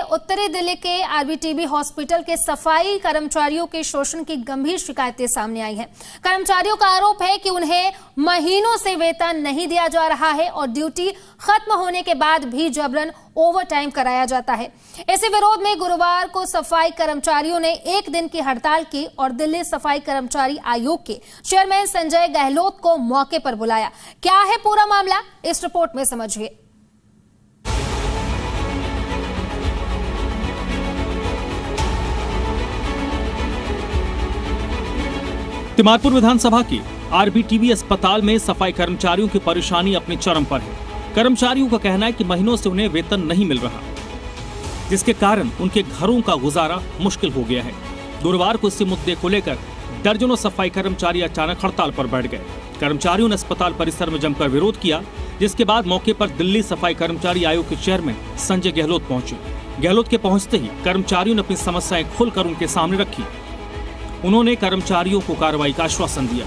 उत्तरी दिल्ली के आरबीटीबी हॉस्पिटल के सफाई कर्मचारियों के शोषण की गंभीर शिकायतें सामने आई हैं। कर्मचारियों का आरोप है कि उन्हें महीनों से वेतन नहीं दिया जा रहा है और ड्यूटी खत्म होने के बाद भी जबरन ओवरटाइम कराया जाता है। इसी विरोध में गुरुवार को सफाई कर्मचारियों ने एक दिन की हड़ताल की और दिल्ली सफाई कर्मचारी आयोग के चेयरमैन संजय गहलोत को मौके पर बुलाया। क्या है पूरा मामला, इस रिपोर्ट में समझिए। तिमारपुर विधानसभा की आरबीटीबी अस्पताल में सफाई कर्मचारियों की परेशानी अपने चरम पर है। कर्मचारियों का कहना है कि महीनों से उन्हें वेतन नहीं मिल रहा, जिसके कारण उनके घरों का गुजारा मुश्किल हो गया है। गुरुवार को इसी मुद्दे को लेकर दर्जनों सफाई कर्मचारी अचानक हड़ताल पर बैठ गए। कर्मचारियों ने अस्पताल परिसर में जमकर विरोध किया, जिसके बाद मौके पर दिल्ली सफाई कर्मचारी आयोग के चेयरमैन संजय गहलोत पहुंचे। गहलोत के पहुंचते ही कर्मचारियों ने अपनी समस्याएं खुलकर उनके सामने रखी। उन्होंने कर्मचारियों को कार्रवाई का आश्वासन दिया।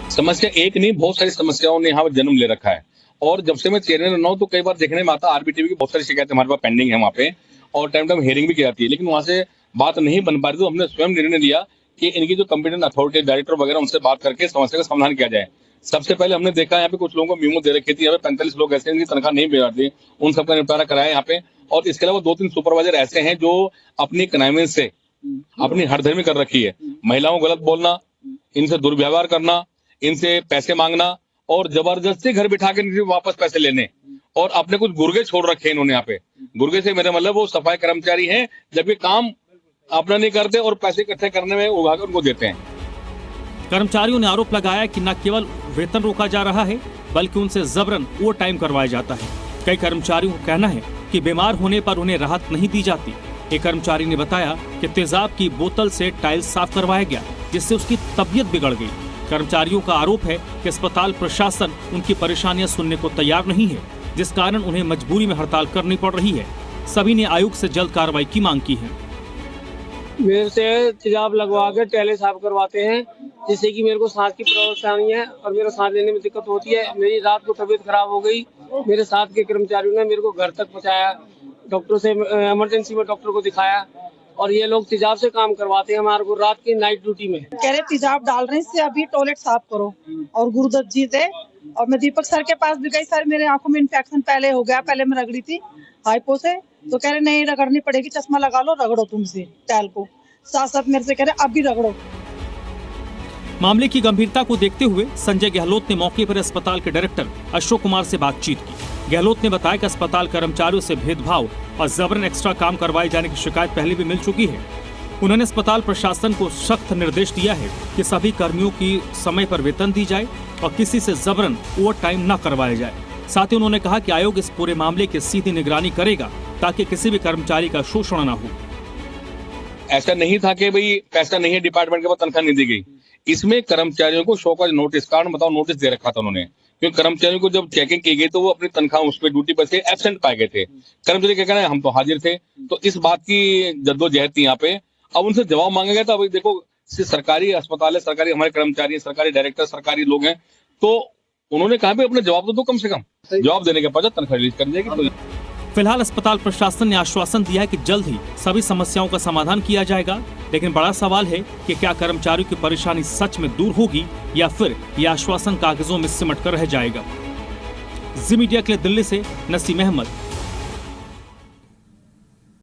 समस्या एक नहीं, बहुत सारी समस्याओं ने यहाँ पर जन्म ले रखा है और जब से मैं चेयरमैन बना हूं तो कई बार देखने में आता आरबीटीबी की बहुत सारी शिकायतें हमारे पास पेंडिंग है वहाँ पे और टाइम टाइम हियरिंग भी की जाती है, लेकिन वहाँ से बात नहीं बन पा रही। तो हमने स्वयं निर्णय लिया कि इनकी जो कंपिटेंट अथॉरिटी डायरेक्टर वगैरह उनसे बात करके समस्या का समाधान किया जाए। सबसे पहले हमने देखा यहाँ पे कुछ लोगों को मीमो दे रखी थी, यहाँ पे 45 लोग ऐसे इनकी तनख्वाह नहीं मिल रही, उन सबका निपटारा कराया यहाँ पे। और इसके अलावा 2-3 सुपरवाइजर ऐसे हैं जो अपनी कनाइमेंस से अपनी हरधर्मी कर रखी है। महिलाओं को गलत बोलना, इनसे दुर्व्यवहार करना, इनसे पैसे मांगना और जबरदस्ती घर बिठा के इनसे वापस पैसे लेने और अपने कुछ गुर्गे छोड़ रखे हैं इन्होंने यहाँ पे। गुर्गे से मेरा मतलब वो सफाई कर्मचारी हैं, जब ये काम अपना नहीं करते और पैसे इकट्ठे करने में उगाकर उनको देते हैं। कर्मचारियों ने आरोप लगाया कि न केवल वेतन रोका जा रहा है बल्कि उनसे जबरन ओवर टाइम करवाया जाता है। कई कर्मचारियों का कहना है कि बीमार होने पर उन्हें राहत नहीं दी जाती। एक कर्मचारी ने बताया कि तेजाब की बोतल से टाइल्स साफ करवाया गया, जिससे उसकी तबीयत बिगड़ गई। कर्मचारियों का आरोप है कि अस्पताल प्रशासन उनकी परेशानियां सुनने को तैयार नहीं है, जिस कारण उन्हें मजबूरी में हड़ताल करनी पड़ रही है। सभी ने आयोग से जल्द कार्रवाई की मांग की है। मेरे से तेजाब लगवा के टैले साफ करवाते हैं, जिससे कि मेरे को सांस की परेशानी है और मेरा सांस लेने में दिक्कत होती है। मेरी रात को तबीयत खराब हो गई। मेरे साथ के कर्मचारियों ने मेरे को घर तक पहुंचाया, डॉक्टर से इमरजेंसी में डॉक्टर को दिखाया और ये लोग तेजाब से काम करवाते हैं हमारे को रात की नाइट ड्यूटी में। कह रहे तेजाब डाल रहे हैं, इससे अभी टॉयलेट साफ करो। और गुरुदत्त जी थे और मैं दीपक सर के पास भी गई, सर मेरे आंखों में इन्फेक्शन पहले हो गया, पहले मैं रगड़ी थी हाइपो से, तो कह रहे नहीं रगड़नी पड़ेगी, चश्मा लगा लो, रगड़ो तुमसे टैल को। साथ साथ मेरे से कह रहे अब भी रगड़ो। मामले की गंभीरता को देखते हुए संजय गहलोत ने मौके पर अस्पताल के डायरेक्टर अशोक कुमार से बातचीत की। गहलोत ने बताया कि अस्पताल कर्मचारियों से भेदभाव और जबरन एक्स्ट्रा काम करवाए जाने की शिकायत पहले भी मिल चुकी है। उन्होंने अस्पताल प्रशासन को सख्त निर्देश दिया है कि सभी कर्मियों की समय पर वेतन दी जाए और किसी से जबरन ओवर टाइम न करवाया जाए। साथ ही उन्होंने कहा कि आयोग इस पूरे मामले की सीधी निगरानी करेगा ताकि किसी भी कर्मचारी का शोषण न हो। ऐसा नहीं था कि भाई पैसा नहीं है डिपार्टमेंट के पास, तनख्वाह नहीं दी गई। इसमें कर्मचारियों को शोकॉज नोटिस, कारण बताओ नोटिस दे रखा था उन्होंने, क्योंकि कर्मचारियों को जब चेकिंग की गई तो वो अपनी तनख्वाह उस पर ड्यूटी पर से एब्सेंट पाए गए थे। कर्मचारी क्या कहना है, हम तो हाजिर थे। तो इस बात की जद्दोजहद थी यहाँ पे। अब उनसे जवाब मांगा गया था। अभी देखो सरकारी अस्पताल है, सरकारी हमारे कर्मचारी है, सरकारी डायरेक्टर, सरकारी लोग हैं, तो उन्होंने कहा भी अपने जवाब तो दो, कम से कम जवाब देने के बाद तनख्वाह रिलीज कर जाएगी। तो फिलहाल अस्पताल प्रशासन ने आश्वासन दिया है कि जल्द ही सभी समस्याओं का समाधान किया जाएगा, लेकिन बड़ा सवाल है कि क्या कर्मचारियों की परेशानी सच में दूर होगी या फिर यह आश्वासन कागजों में सिमट कर रह जाएगा। जी मीडिया के लिए दिल्ली से नसीम अहमद,